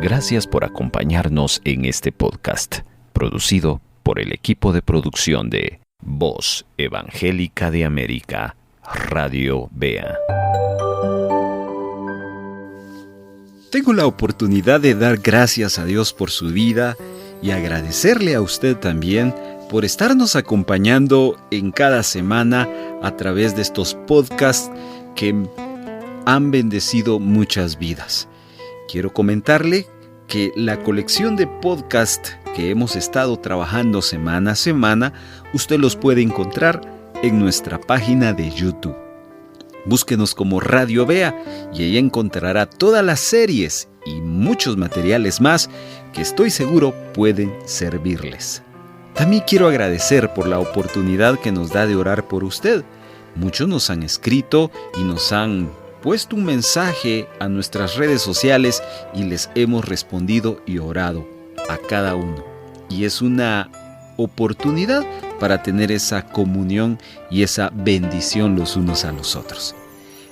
Gracias por acompañarnos en este podcast, producido por el equipo de producción de Voz Evangélica de América, Radio Bea. Tengo la oportunidad de dar gracias a Dios por su vida y agradecerle a usted también por estarnos acompañando en cada semana a través de estos podcasts que han bendecido muchas vidas. Quiero comentarle que la colección de podcast que hemos estado trabajando semana a semana, usted los puede encontrar en nuestra página de YouTube. Búsquenos como Radio Bea y ahí encontrará todas las series y muchos materiales más que estoy seguro pueden servirles. También quiero agradecer por la oportunidad que nos da de orar por usted. Muchos nos han escrito y nos han puesto un mensaje a nuestras redes sociales y les hemos respondido y orado a cada uno. Y es una oportunidad para tener esa comunión y esa bendición los unos a los otros.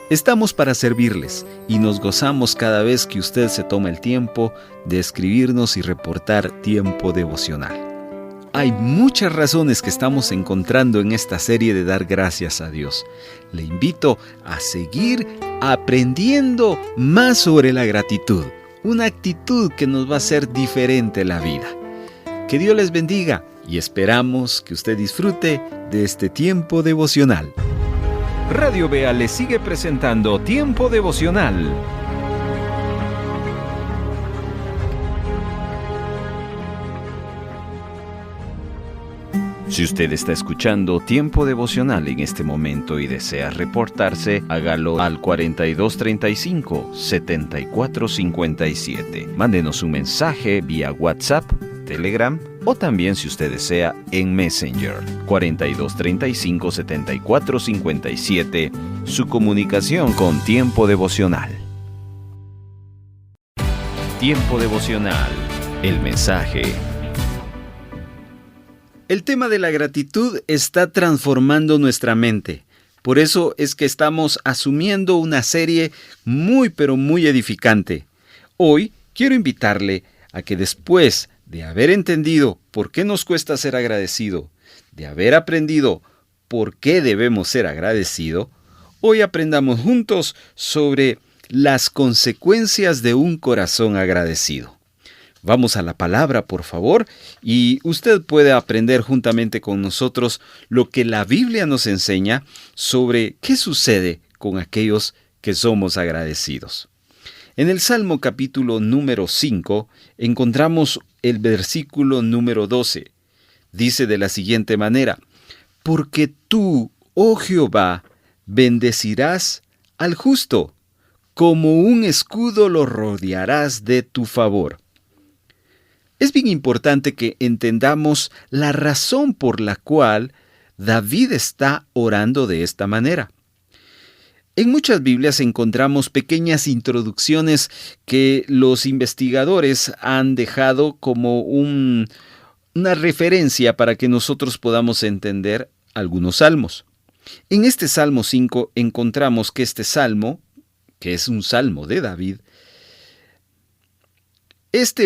Estamos para servirles y nos gozamos cada vez que usted se toma el tiempo de escribirnos y reportar tiempo devocional. Hay muchas razones que estamos encontrando en esta serie de dar gracias a Dios. Le invito a seguir aprendiendo más sobre la gratitud, una actitud que nos va a hacer diferente la vida. Que Dios les bendiga y esperamos que usted disfrute de este tiempo devocional. Radio Bea le sigue presentando Tiempo Devocional. Si usted está escuchando Tiempo Devocional en este momento y desea reportarse, hágalo al 4235-7457. Mándenos un mensaje vía WhatsApp, Telegram o también, si usted desea, en Messenger. 4235-7457, su comunicación con Tiempo Devocional. Tiempo Devocional, el mensaje. El tema de la gratitud está transformando nuestra mente. Por eso es que estamos asumiendo una serie muy edificante. Hoy quiero invitarle a que después de haber entendido por qué nos cuesta ser agradecido, de haber aprendido por qué debemos ser agradecidos, hoy aprendamos juntos sobre las consecuencias de un corazón agradecido. Vamos a la palabra, por favor, y usted puede aprender juntamente con nosotros lo que la Biblia nos enseña sobre qué sucede con aquellos que somos agradecidos. En el Salmo capítulo número 5 encontramos el versículo número 12. Dice de la siguiente manera: porque tú, oh Jehová, bendecirás al justo, como un escudo lo rodearás de tu favor. Es bien importante que entendamos la razón por la cual David está orando de esta manera. En muchas Biblias encontramos pequeñas introducciones que los investigadores han dejado como una referencia para que nosotros podamos entender algunos salmos. En este Salmo 5 encontramos que este salmo, que es un salmo de David,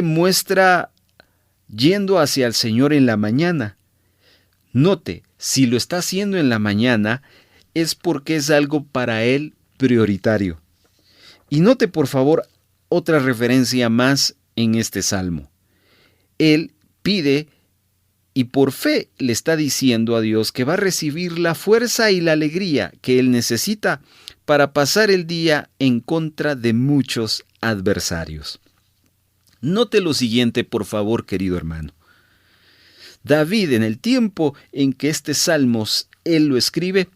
muestra yendo hacia el Señor en la mañana. Note, si lo está haciendo en la mañana, es porque es algo para él prioritario. Y note, por favor, otra referencia más en este salmo. Él pide y por fe le está diciendo a Dios que va a recibir la fuerza y la alegría que él necesita para pasar el día en contra de muchos adversarios. Note lo siguiente, por favor, querido hermano. David, en el tiempo en que este salmo él lo escribe,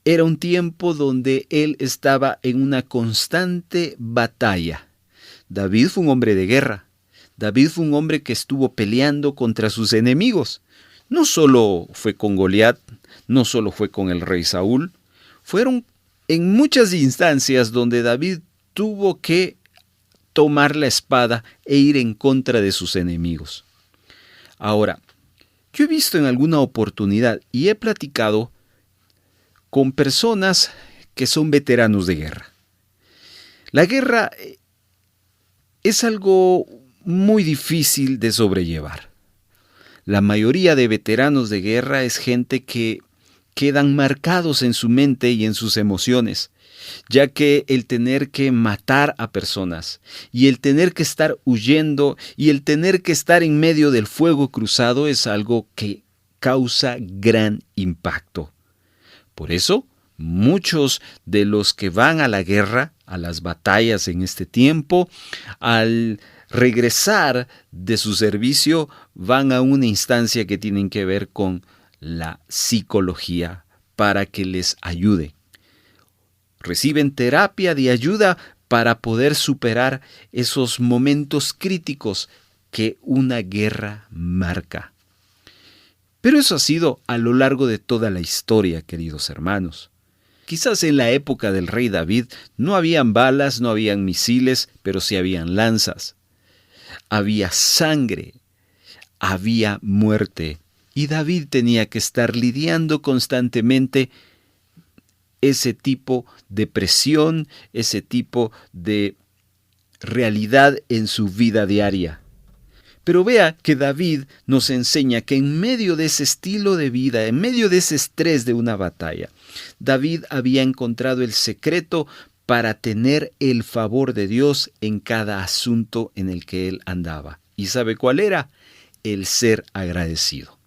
era un tiempo donde él estaba en una constante batalla. David fue un hombre de guerra. David fue un hombre que estuvo peleando contra sus enemigos. No solo fue con Goliat, no solo fue con el rey Saúl. Fueron en muchas instancias donde David tuvo que tomar la espada e ir en contra de sus enemigos. Ahora, yo he visto en alguna oportunidad y he platicado con personas que son veteranos de guerra. La guerra es algo muy difícil de sobrellevar. La mayoría de veteranos de guerra es gente que quedan marcados en su mente y en sus emociones, ya que el tener que matar a personas y el tener que estar huyendo y el tener que estar en medio del fuego cruzado es algo que causa gran impacto. Por eso, muchos de los que van a la guerra, a las batallas en este tiempo, al regresar de su servicio, van a una instancia que tienen que ver con la psicología para que les ayude. Reciben terapia de ayuda para poder superar esos momentos críticos que una guerra marca. Pero eso ha sido a lo largo de toda la historia, queridos hermanos. Quizás en la época del rey David no habían balas, no habían misiles, pero sí habían lanzas. Había sangre, había muerte, y David tenía que estar lidiando constantemente ese tipo de presión, ese tipo de realidad en su vida diaria. Pero vea que David nos enseña que en medio de ese estilo de vida, en medio de ese estrés de una batalla, David había encontrado el secreto para tener el favor de Dios en cada asunto en el que él andaba. ¿Y sabe cuál era? El ser agradecido.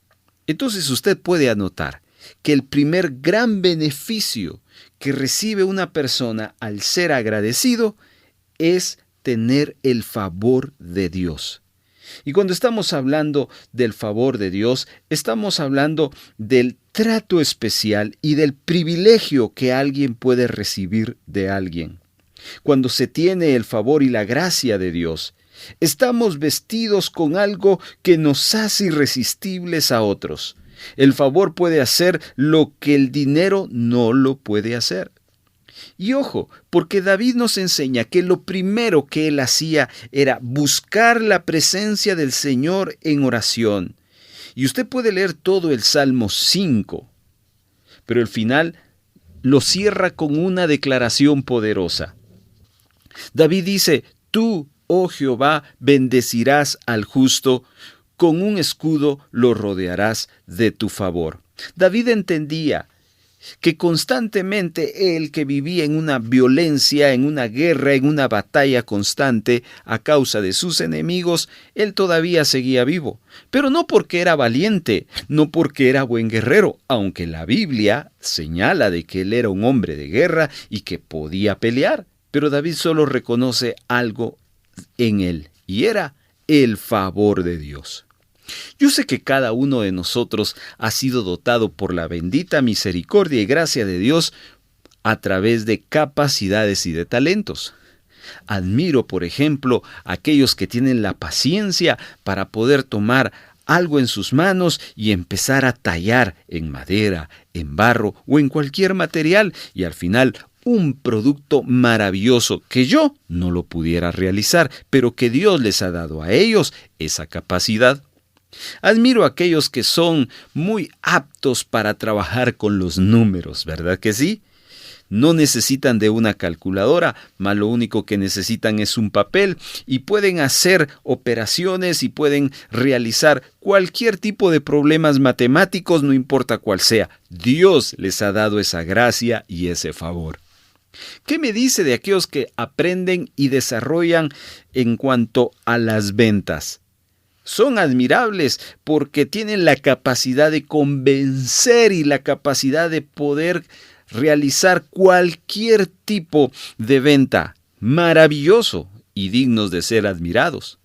Entonces usted puede anotar que el primer gran beneficio que recibe una persona al ser agradecido es tener el favor de Dios. Y cuando estamos hablando del favor de Dios, estamos hablando del trato especial y del privilegio que alguien puede recibir de alguien. Cuando se tiene el favor y la gracia de Dios, estamos vestidos con algo que nos hace irresistibles a otros. El favor puede hacer lo que el dinero no lo puede hacer. Y ojo, porque David nos enseña que lo primero que él hacía era buscar la presencia del Señor en oración. Y usted puede leer todo el Salmo 5, pero el final lo cierra con una declaración poderosa. David dice: tú, oh Jehová, bendecirás al justo, con un escudo lo rodearás de tu favor. David entendía que constantemente él, que vivía en una violencia, en una guerra, en una batalla constante a causa de sus enemigos, él todavía seguía vivo. Pero no porque era valiente, no porque era buen guerrero, aunque la Biblia señala de que él era un hombre de guerra y que podía pelear. Pero David solo reconoce algo en él, y era el favor de Dios. Yo sé que cada uno de nosotros ha sido dotado por la bendita misericordia y gracia de Dios a través de capacidades y de talentos. Admiro, por ejemplo, a aquellos que tienen la paciencia para poder tomar algo en sus manos y empezar a tallar en madera, en barro o en cualquier material, y al final un producto maravilloso que yo no lo pudiera realizar, pero que Dios les ha dado a ellos esa capacidad. Admiro a aquellos que son muy aptos para trabajar con los números, ¿verdad que sí? No necesitan de una calculadora, más lo único que necesitan es un papel, y pueden hacer operaciones y pueden realizar cualquier tipo de problemas matemáticos, no importa cuál sea. Dios les ha dado esa gracia y ese favor. ¿Qué me dice de aquellos que aprenden y desarrollan en cuanto a las ventas? Son admirables porque tienen la capacidad de convencer y la capacidad de poder realizar cualquier tipo de venta. Maravilloso y dignos de ser admirados.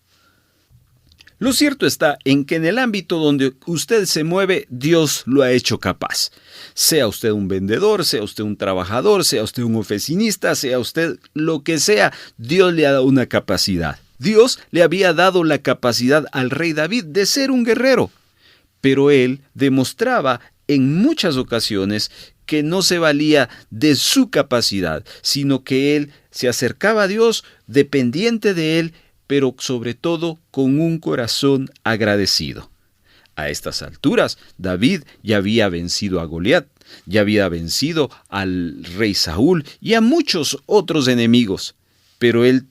Lo cierto está en que en el ámbito donde usted se mueve, Dios lo ha hecho capaz. Sea usted un vendedor, sea usted un trabajador, sea usted un oficinista, sea usted lo que sea, Dios le ha dado una capacidad. Dios le había dado la capacidad al rey David de ser un guerrero, pero él demostraba en muchas ocasiones que no se valía de su capacidad, sino que él se acercaba a Dios dependiente de él, pero sobre todo con un corazón agradecido. A estas alturas, David ya había vencido a Goliat, ya había vencido al rey Saúl y a muchos otros enemigos, pero él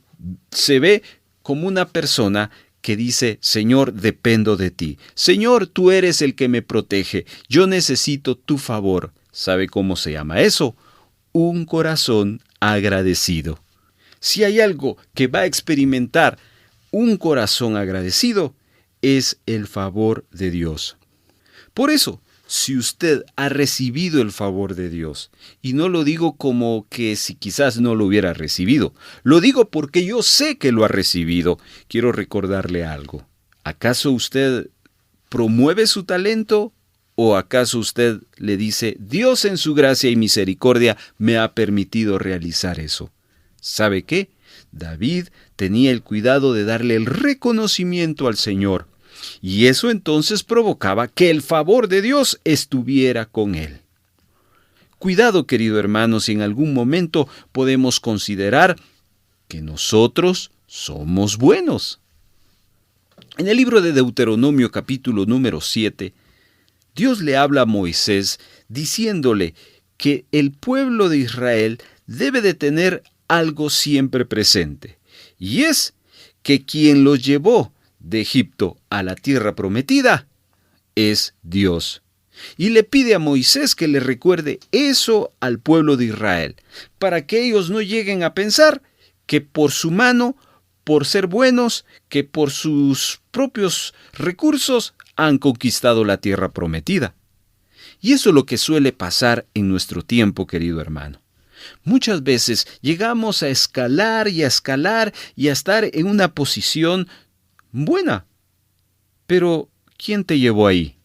se ve como una persona que dice: Señor, dependo de ti. Señor, tú eres el que me protege. Yo necesito tu favor. ¿Sabe cómo se llama eso? Un corazón agradecido. Si hay algo que va a experimentar un corazón agradecido, es el favor de Dios. Por eso, si usted ha recibido el favor de Dios, y no lo digo como que si quizás no lo hubiera recibido, lo digo porque yo sé que lo ha recibido, quiero recordarle algo. ¿Acaso usted promueve su talento? ¿O acaso usted le dice: Dios en su gracia y misericordia me ha permitido realizar eso? ¿Sabe qué? David tenía el cuidado de darle el reconocimiento al Señor. Y eso entonces provocaba que el favor de Dios estuviera con él. Cuidado, querido hermano, si en algún momento podemos considerar que nosotros somos buenos. En el libro de Deuteronomio, capítulo número 7, Dios le habla a Moisés diciéndole que el pueblo de Israel debe de tener algo siempre presente, y es que quien los llevó de Egipto a la tierra prometida es Dios. Y le pide a Moisés que le recuerde eso al pueblo de Israel, para que ellos no lleguen a pensar que por su mano, por ser buenos, que por sus propios recursos han conquistado la tierra prometida. Y eso es lo que suele pasar en nuestro tiempo, querido hermano. Muchas veces llegamos a escalar y a estar en una posición buena. Pero, ¿quién te llevó ahí?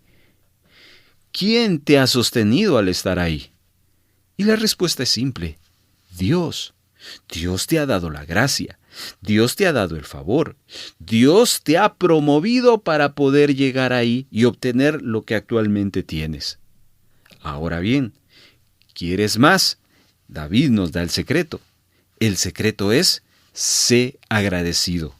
¿Quién te ha sostenido al estar ahí? Y la respuesta es simple: Dios. Dios te ha dado la gracia. Dios te ha dado el favor. Dios te ha promovido para poder llegar ahí y obtener lo que actualmente tienes. Ahora bien, ¿quieres más? David nos da el secreto. El secreto es: sé agradecido.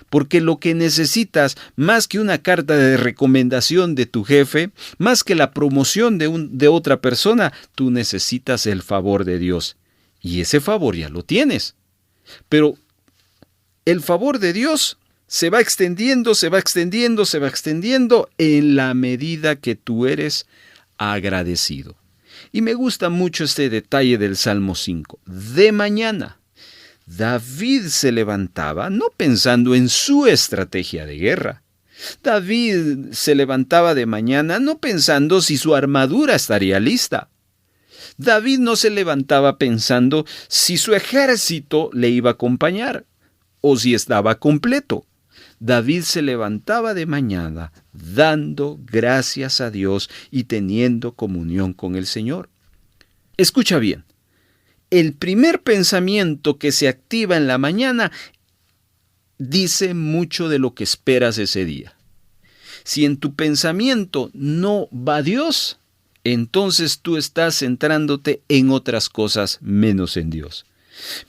Porque lo que necesitas, más que una carta de recomendación de tu jefe, más que la promoción de otra persona, tú necesitas el favor de Dios. Y ese favor ya lo tienes. Pero el favor de Dios se va extendiendo en la medida que tú eres agradecido. Y me gusta mucho este detalle del Salmo 5. De mañana, David se levantaba no pensando en su estrategia de guerra. David se levantaba de mañana no pensando si su armadura estaría lista. David no se levantaba pensando si su ejército le iba a acompañar o si estaba completo. David se levantaba de mañana dando gracias a Dios y teniendo comunión con el Señor. Escucha bien. El primer pensamiento que se activa en la mañana dice mucho de lo que esperas ese día. Si en tu pensamiento no va Dios, entonces tú estás centrándote en otras cosas menos en Dios.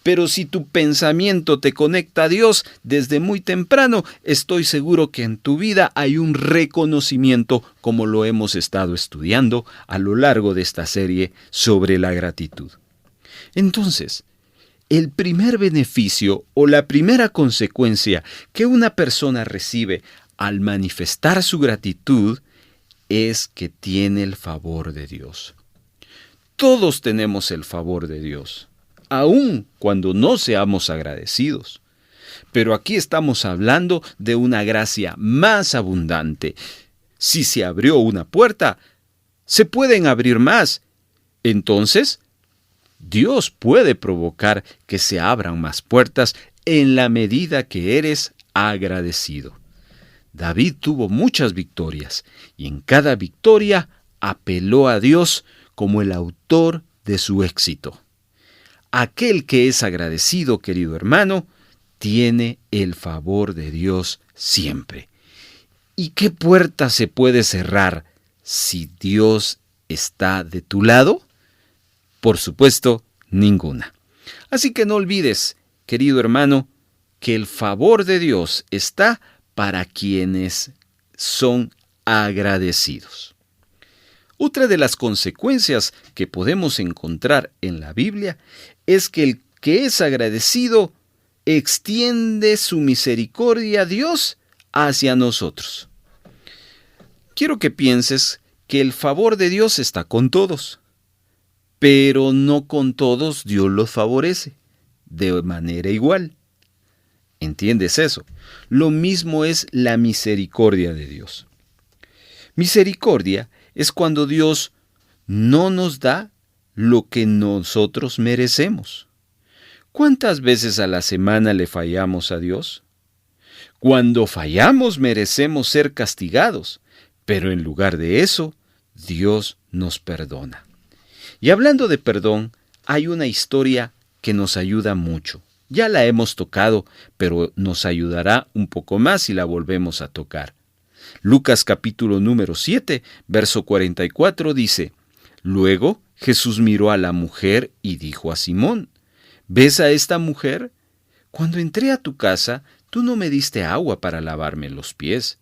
Pero si tu pensamiento te conecta a Dios desde muy temprano, estoy seguro que en tu vida hay un reconocimiento, como lo hemos estado estudiando a lo largo de esta serie sobre la gratitud. Entonces, el primer beneficio o la primera consecuencia que una persona recibe al manifestar su gratitud es que tiene el favor de Dios. Todos tenemos el favor de Dios, aun cuando no seamos agradecidos. Pero aquí estamos hablando de una gracia más abundante. Si se abrió una puerta, se pueden abrir más. Entonces, Dios puede provocar que se abran más puertas en la medida que eres agradecido. David tuvo muchas victorias y en cada victoria apeló a Dios como el autor de su éxito. Aquel que es agradecido, querido hermano, tiene el favor de Dios siempre. ¿Y qué puerta se puede cerrar si Dios está de tu lado? Por supuesto, ninguna. Así que no olvides, querido hermano, que el favor de Dios está para quienes son agradecidos. Otra de las consecuencias que podemos encontrar en la Biblia es que el que es agradecido extiende su misericordia a Dios hacia nosotros. Quiero que pienses que el favor de Dios está con todos, pero no con todos Dios los favorece de manera igual. ¿Entiendes eso? Lo mismo es la misericordia de Dios. Misericordia es cuando Dios no nos da lo que nosotros merecemos. ¿Cuántas veces a la semana le fallamos a Dios? Cuando fallamos merecemos ser castigados, pero en lugar de eso, Dios nos perdona. Y hablando de perdón, hay una historia que nos ayuda mucho. Ya la hemos tocado, pero nos ayudará un poco más si la volvemos a tocar. Lucas capítulo número 7, verso 44 dice: Luego Jesús miró a la mujer y dijo a Simón: ¿Ves a esta mujer? Cuando entré a tu casa, tú no me diste agua para lavarme los pies.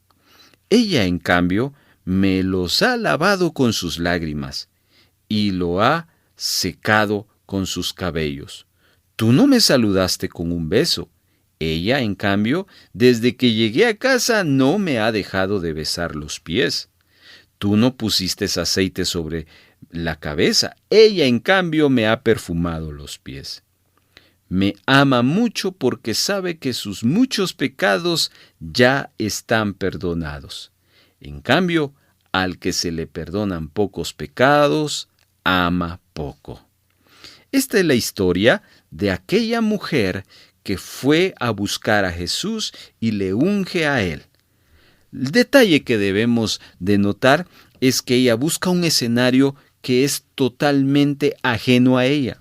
Ella, en cambio, me los ha lavado con sus lágrimas y lo ha secado con sus cabellos. Tú no me saludaste con un beso. Ella, en cambio, desde que llegué a casa no me ha dejado de besar los pies. Tú no pusiste aceite sobre la cabeza. Ella, en cambio, me ha perfumado los pies. Me ama mucho porque sabe que sus muchos pecados ya están perdonados. En cambio, al que se le perdonan pocos pecados, ama poco. Esta es la historia de aquella mujer que fue a buscar a Jesús y le unge a él. El detalle que debemos de notar es que ella busca un escenario que es totalmente ajeno a ella.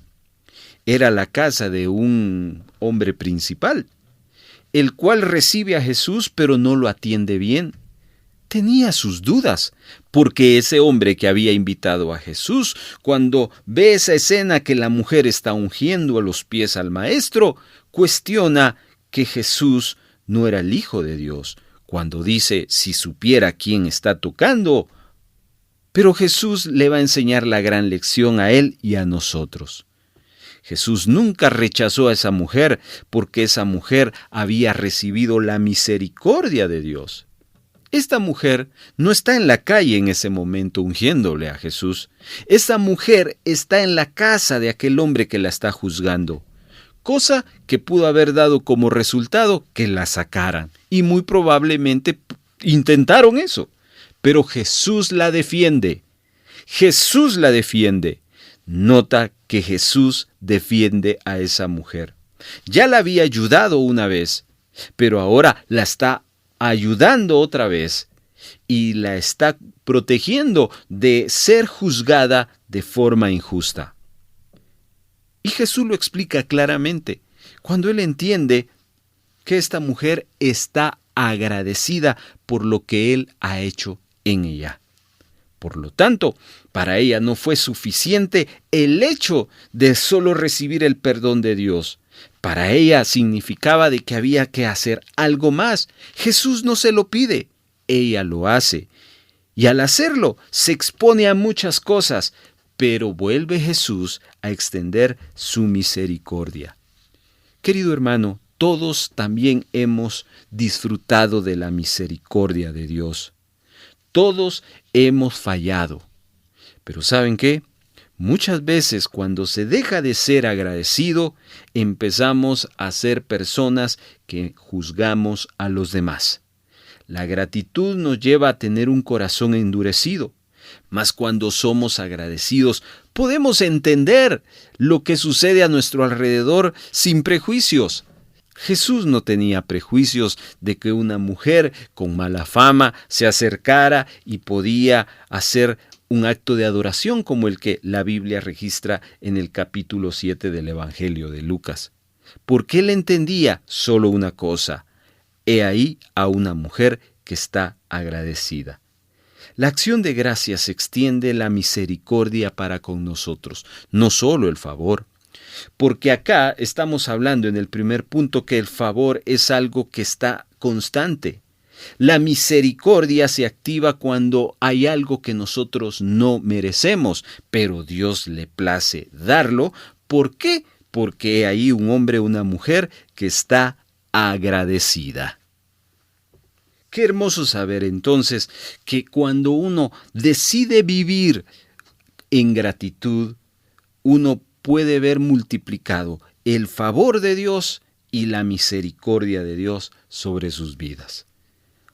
Era la casa de un hombre principal, el cual recibe a Jesús pero no lo atiende bien. Tenía sus dudas, porque ese hombre que había invitado a Jesús, cuando ve esa escena que la mujer está ungiendo a los pies al maestro, cuestiona que Jesús no era el Hijo de Dios, cuando dice: si supiera quién está tocando. Pero Jesús le va a enseñar la gran lección a él y a nosotros. Jesús nunca rechazó a esa mujer, porque esa mujer había recibido la misericordia de Dios. Esta mujer no está en la calle en ese momento ungiéndole a Jesús. Esta mujer está en la casa de aquel hombre que la está juzgando, cosa que pudo haber dado como resultado que la sacaran, y muy probablemente intentaron eso. Pero Jesús la defiende. Jesús la defiende. Nota que Jesús defiende a esa mujer. Ya la había ayudado una vez, pero ahora la está ayudando otra vez y la está protegiendo de ser juzgada de forma injusta. Y Jesús lo explica claramente cuando él entiende que esta mujer está agradecida por lo que él ha hecho en ella. Por lo tanto, para ella no fue suficiente el hecho de solo recibir el perdón de Dios. Para ella significaba de que había que hacer algo más. Jesús no se lo pide, ella lo hace. Y al hacerlo, se expone a muchas cosas, pero vuelve Jesús a extender su misericordia. Querido hermano, todos también hemos disfrutado de la misericordia de Dios. Todos hemos fallado. Pero ¿saben qué? Muchas veces cuando se deja de ser agradecido, empezamos a ser personas que juzgamos a los demás. La gratitud nos lleva a tener un corazón endurecido, mas cuando somos agradecidos podemos entender lo que sucede a nuestro alrededor sin prejuicios. Jesús no tenía prejuicios de que una mujer con mala fama se acercara y podía hacer un acto de adoración como el que la Biblia registra en el capítulo 7 del Evangelio de Lucas. Porque él entendía solo una cosa: he ahí a una mujer que está agradecida. La acción de gracias extiende la misericordia para con nosotros, no solo el favor. Porque acá estamos hablando en el primer punto que el favor es algo que está constante. La misericordia se activa cuando hay algo que nosotros no merecemos, pero Dios le place darlo. ¿Por qué? Porque hay un hombre o una mujer que está agradecida. Qué hermoso saber entonces que cuando uno decide vivir en gratitud, uno puede ver multiplicado el favor de Dios y la misericordia de Dios sobre sus vidas.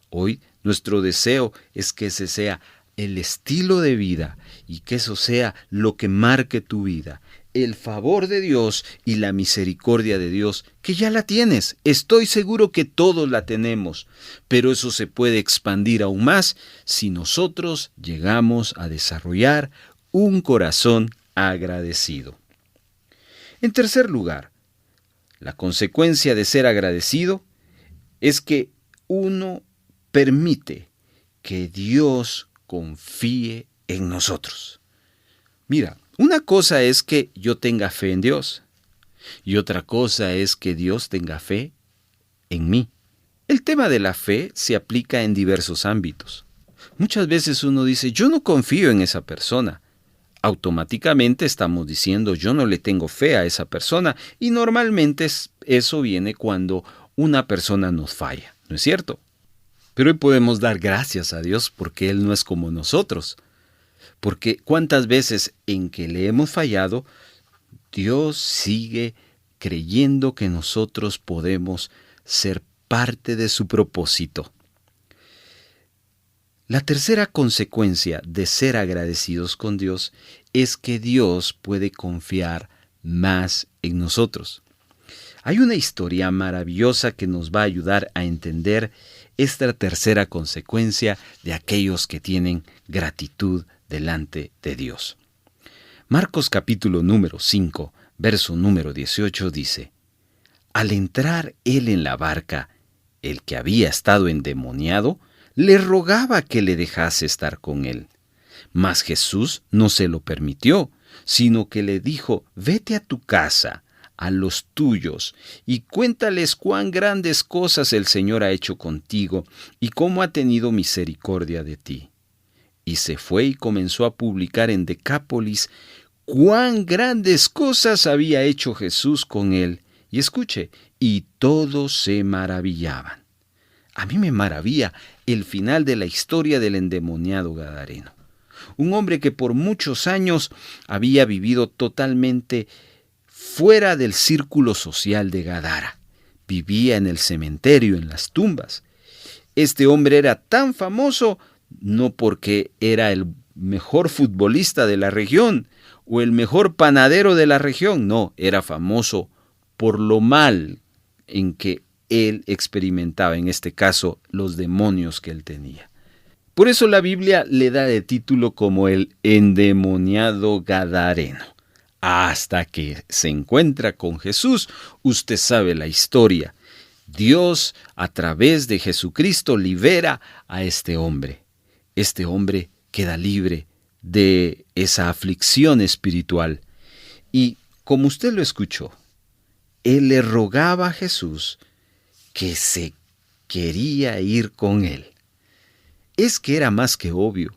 Hoy nuestro deseo es que ese sea el estilo de vida y que eso sea lo que marque tu vida. El favor de Dios y la misericordia de Dios, que ya la tienes. Estoy seguro que todos la tenemos, pero eso se puede expandir aún más si nosotros llegamos a desarrollar un corazón agradecido. En tercer lugar, la consecuencia de ser agradecido es que uno permite que Dios confíe en nosotros. Mira, una cosa es que yo tenga fe en Dios y otra cosa es que Dios tenga fe en mí. El tema de la fe se aplica en diversos ámbitos. Muchas veces uno dice, yo no confío en esa persona. Automáticamente estamos diciendo, yo no le tengo fe a esa persona, y normalmente eso viene cuando una persona nos falla, ¿no es cierto? Pero hoy podemos dar gracias a Dios porque Él no es como nosotros. Porque cuántas veces en que le hemos fallado, Dios sigue creyendo que nosotros podemos ser parte de su propósito. La tercera consecuencia de ser agradecidos con Dios es que Dios puede confiar más en nosotros. Hay una historia maravillosa que nos va a ayudar a entender esta tercera consecuencia de aquellos que tienen gratitud delante de Dios. Marcos capítulo número 5, verso número 18 dice: Al entrar él en la barca, el que había estado endemoniado le rogaba que le dejase estar con él. Mas Jesús no se lo permitió, sino que le dijo: Vete a tu casa, a los tuyos, y cuéntales cuán grandes cosas el Señor ha hecho contigo y cómo ha tenido misericordia de ti. Y se fue y comenzó a publicar en Decápolis cuán grandes cosas había hecho Jesús con él. Y escuche, y todos se maravillaban. A mí me maravilla el final de la historia del endemoniado gadareno. Un hombre que por muchos años había vivido totalmente fuera del círculo social de Gadara. Vivía en el cementerio, en las tumbas. Este hombre era tan famoso no porque era el mejor futbolista de la región o el mejor panadero de la región, no, era famoso por lo mal en que él experimentaba, en este caso, los demonios que él tenía. Por eso la Biblia le da de título como el endemoniado gadareno. Hasta que se encuentra con Jesús, usted sabe la historia. Dios, a través de Jesucristo, libera a este hombre. Este hombre queda libre de esa aflicción espiritual. Y como usted lo escuchó, él le rogaba a Jesús que se quería ir con él. Es que era más que obvio.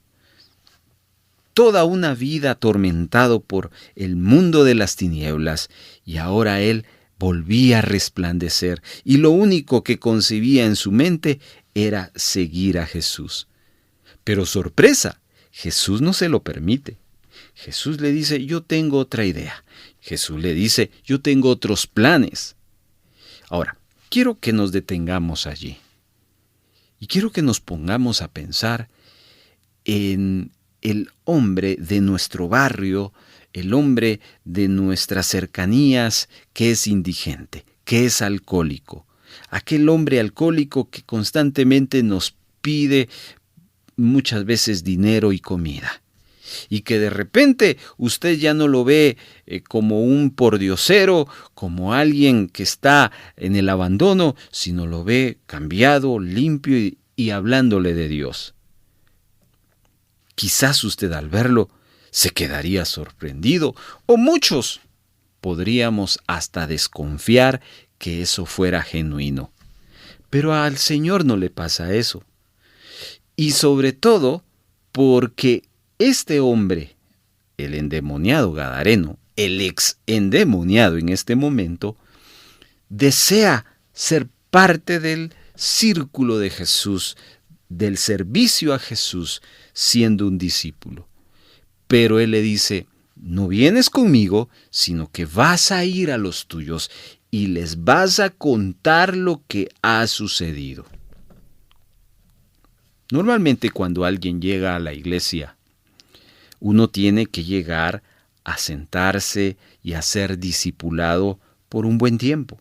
Toda una vida atormentado por el mundo de las tinieblas, y ahora él volvía a resplandecer, y lo único que concebía en su mente era seguir a Jesús. Pero sorpresa, Jesús no se lo permite. Jesús le dice, yo tengo otra idea. Jesús le dice, yo tengo otros planes. Ahora, quiero que nos detengamos allí. Y quiero que nos pongamos a pensar en el hombre de nuestro barrio, el hombre de nuestras cercanías que es indigente, que es alcohólico. Aquel hombre alcohólico que constantemente nos pide muchas veces dinero y comida. Y que de repente usted ya no lo ve como un pordiosero, como alguien que está en el abandono, sino lo ve cambiado, limpio y hablándole de Dios. Quizás usted al verlo se quedaría sorprendido, o muchos podríamos hasta desconfiar que eso fuera genuino. Pero al Señor no le pasa eso. Y sobre todo porque este hombre, el endemoniado gadareno, el ex endemoniado en este momento, desea ser parte del círculo de Jesús, del servicio a Jesús, siendo un discípulo. Pero Él le dice, no vienes conmigo, sino que vas a ir a los tuyos y les vas a contar lo que ha sucedido. Normalmente cuando alguien llega a la iglesia, uno tiene que llegar a sentarse y a ser discipulado por un buen tiempo.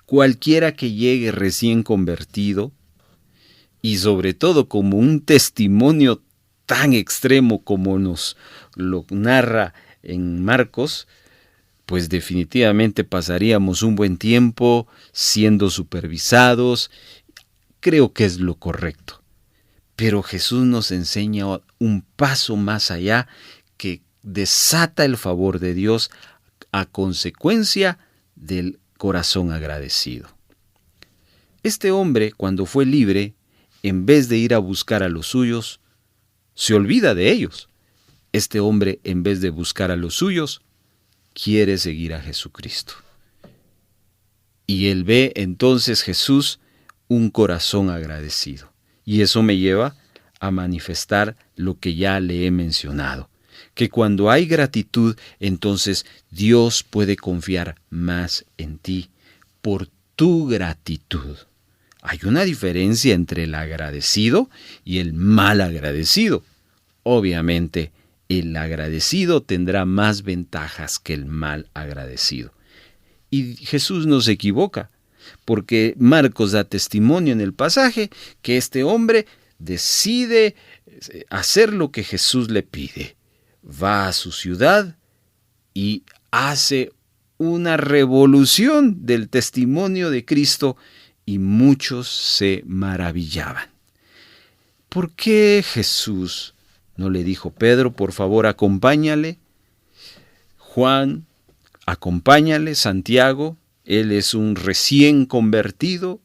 Cualquiera que llegue recién convertido, y sobre todo como un testimonio tan extremo como nos lo narra en Marcos, pues definitivamente pasaríamos un buen tiempo siendo supervisados. Creo que es lo correcto. Pero Jesús nos enseña un paso más allá que desata el favor de Dios a consecuencia del corazón agradecido. Este hombre, cuando fue libre, en vez de ir a buscar a los suyos, se olvida de ellos. Este hombre, en vez de buscar a los suyos, quiere seguir a Jesucristo. Y él ve entonces Jesús un corazón agradecido. Y eso me lleva a manifestar lo que ya le he mencionado, que cuando hay gratitud, entonces Dios puede confiar más en ti por tu gratitud. Hay una diferencia entre el agradecido y el mal agradecido. Obviamente, el agradecido tendrá más ventajas que el mal agradecido. Y Jesús no se equivoca, porque Marcos da testimonio en el pasaje que este hombre decide hacer lo que Jesús le pide. Va a su ciudad y hace una revolución del testimonio de Cristo y muchos se maravillaban. ¿Por qué Jesús no le dijo, Pedro, por favor, acompáñale? Juan, acompáñale. Santiago, él es un recién convertido.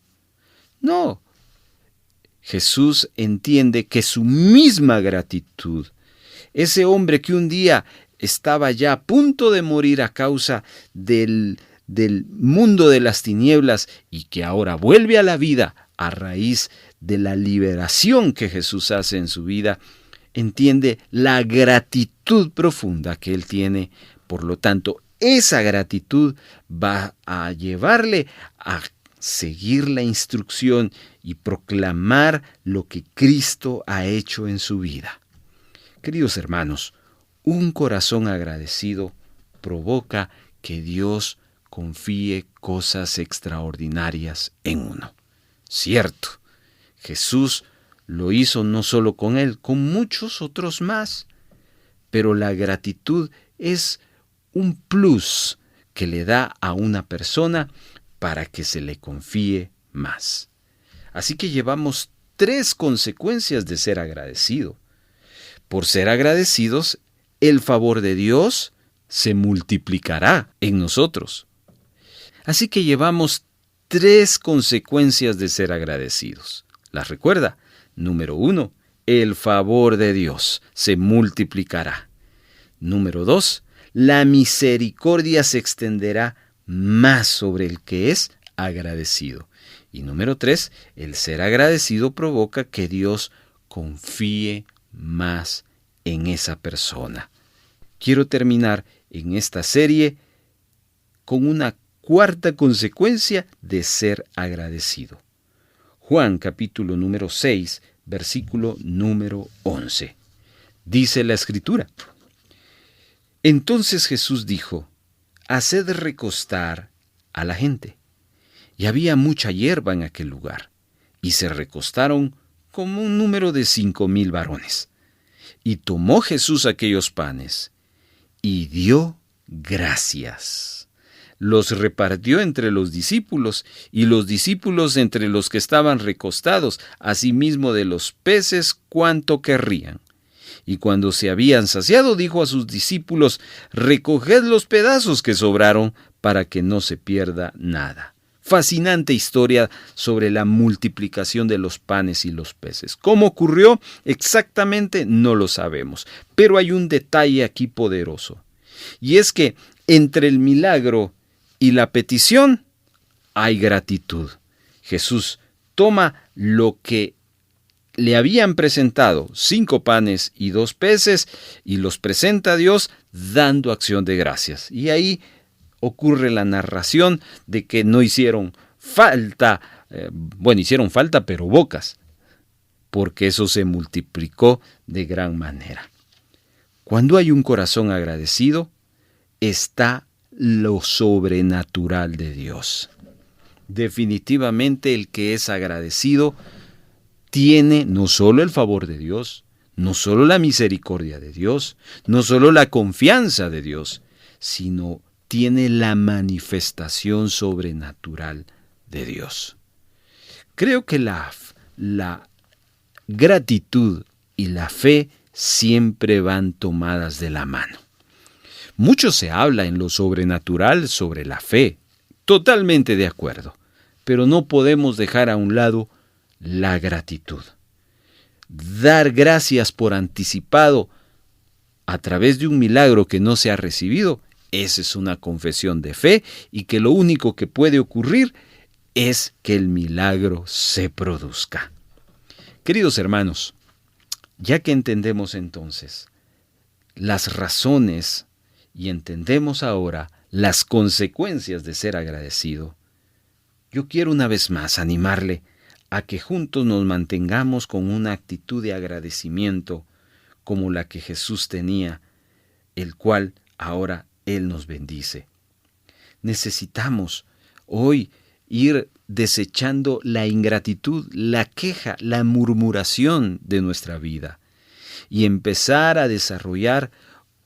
No. Jesús entiende que su misma gratitud, ese hombre que un día estaba ya a punto de morir a causa del mundo de las tinieblas y que ahora vuelve a la vida a raíz de la liberación que Jesús hace en su vida, entiende la gratitud profunda que él tiene. Por lo tanto, esa gratitud va a llevarle a seguir la instrucción y proclamar lo que Cristo ha hecho en su vida. Queridos hermanos, un corazón agradecido provoca que Dios confíe cosas extraordinarias en uno. Cierto, Jesús lo hizo no solo con él, con muchos otros más, pero la gratitud es un plus que le da a una persona para que se le confíe más. Así que llevamos 3 consecuencias de ser agradecido. Por ser agradecidos, el favor de Dios se multiplicará en nosotros. Así que llevamos 3 consecuencias de ser agradecidos. ¿Las recuerda? Número 1, el favor de Dios se multiplicará. Número 2, la misericordia se extenderá más sobre el que es agradecido. Y número 3, el ser agradecido provoca que Dios confíe más en esa persona. Quiero terminar en esta serie con una 4ª consecuencia de ser agradecido. Juan capítulo número 6, versículo número 11. Dice la Escritura: Entonces Jesús dijo, haced recostar a la gente. Y había mucha hierba en aquel lugar, y se recostaron como un número de 5,000 varones. Y tomó Jesús aquellos panes, y dio gracias. Los repartió entre los discípulos, y los discípulos entre los que estaban recostados, asimismo de los peces cuanto querrían. Y cuando se habían saciado, dijo a sus discípulos, recoged los pedazos que sobraron, para que no se pierda nada. Fascinante historia sobre la multiplicación de los panes y los peces. ¿Cómo ocurrió? Exactamente no lo sabemos, pero hay un detalle aquí poderoso. Y es que entre el milagro y la petición hay gratitud. Jesús toma lo que le habían presentado, 5 panes y 2 peces, y los presenta a Dios dando acción de gracias. Y ahí ocurre la narración de que no hicieron falta, hicieron falta, pero pocas, porque eso se multiplicó de gran manera. Cuando hay un corazón agradecido, está lo sobrenatural de Dios. Definitivamente el que es agradecido tiene no solo el favor de Dios, no solo la misericordia de Dios, no solo la confianza de Dios, sino tiene la manifestación sobrenatural de Dios. Creo que la gratitud y la fe siempre van tomadas de la mano. Mucho se habla en lo sobrenatural sobre la fe, totalmente de acuerdo, pero no podemos dejar a un lado la gratitud. Dar gracias por anticipado a través de un milagro que no se ha recibido, esa es una confesión de fe y que lo único que puede ocurrir es que el milagro se produzca. Queridos hermanos, ya que entendemos entonces las razones y entendemos ahora las consecuencias de ser agradecido, yo quiero una vez más animarle a que juntos nos mantengamos con una actitud de agradecimiento como la que Jesús tenía, el cual ahora Él nos bendice. Necesitamos hoy ir desechando la ingratitud, la queja, la murmuración de nuestra vida y empezar a desarrollar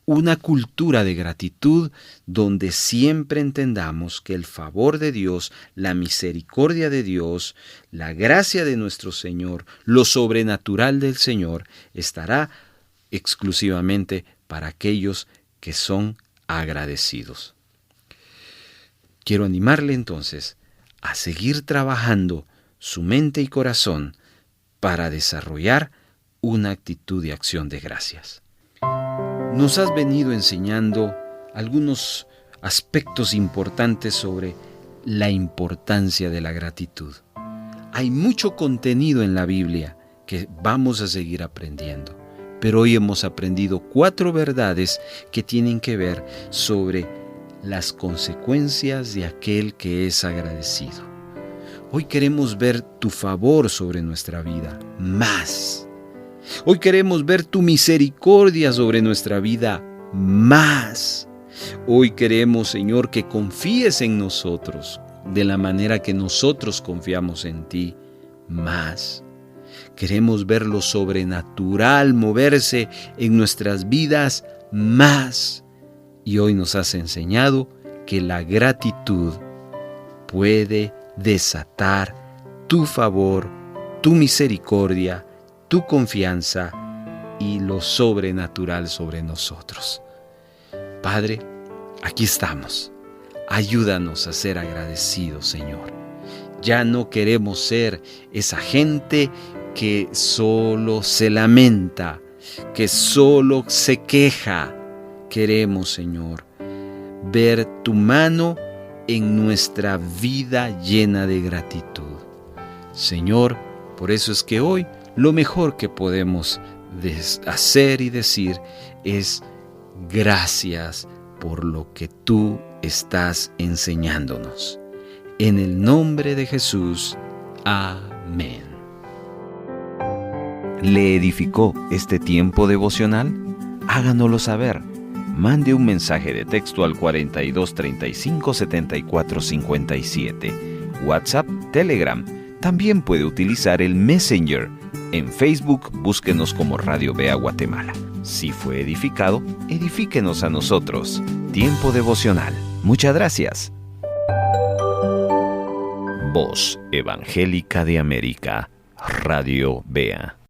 una cultura de gratitud donde siempre entendamos que el favor de Dios, la misericordia de Dios, la gracia de nuestro Señor, lo sobrenatural del Señor estará exclusivamente para aquellos que son agradecidos. Quiero animarle entonces a seguir trabajando su mente y corazón para desarrollar una actitud de acción de gracias. Nos has venido enseñando algunos aspectos importantes sobre la importancia de la gratitud. Hay mucho contenido en la Biblia que vamos a seguir aprendiendo, pero hoy hemos aprendido 4 verdades que tienen que ver sobre las consecuencias de aquel que es agradecido. Hoy queremos ver tu favor sobre nuestra vida más. Hoy queremos ver tu misericordia sobre nuestra vida más. Hoy queremos, Señor, que confíes en nosotros de la manera que nosotros confiamos en ti más. Queremos ver lo sobrenatural moverse en nuestras vidas más. Y hoy nos has enseñado que la gratitud puede desatar tu favor, tu misericordia, tu confianza y lo sobrenatural sobre nosotros. Padre, aquí estamos. Ayúdanos a ser agradecidos, Señor. Ya no queremos ser esa gente que solo se lamenta, que solo se queja. Queremos, Señor, ver tu mano en nuestra vida llena de gratitud. Señor, por eso es que hoy lo mejor que podemos hacer y decir es gracias por lo que tú estás enseñándonos. En el nombre de Jesús. Amén. ¿Le edificó este tiempo devocional? Háganoslo saber. Mande un mensaje de texto al 42 35 74 57. WhatsApp, Telegram. También puede utilizar el Messenger. En Facebook, búsquenos como Radio Bea Guatemala. Si fue edificado, edifíquenos a nosotros. Tiempo devocional. Muchas gracias. Voz Evangélica de América, Radio Bea.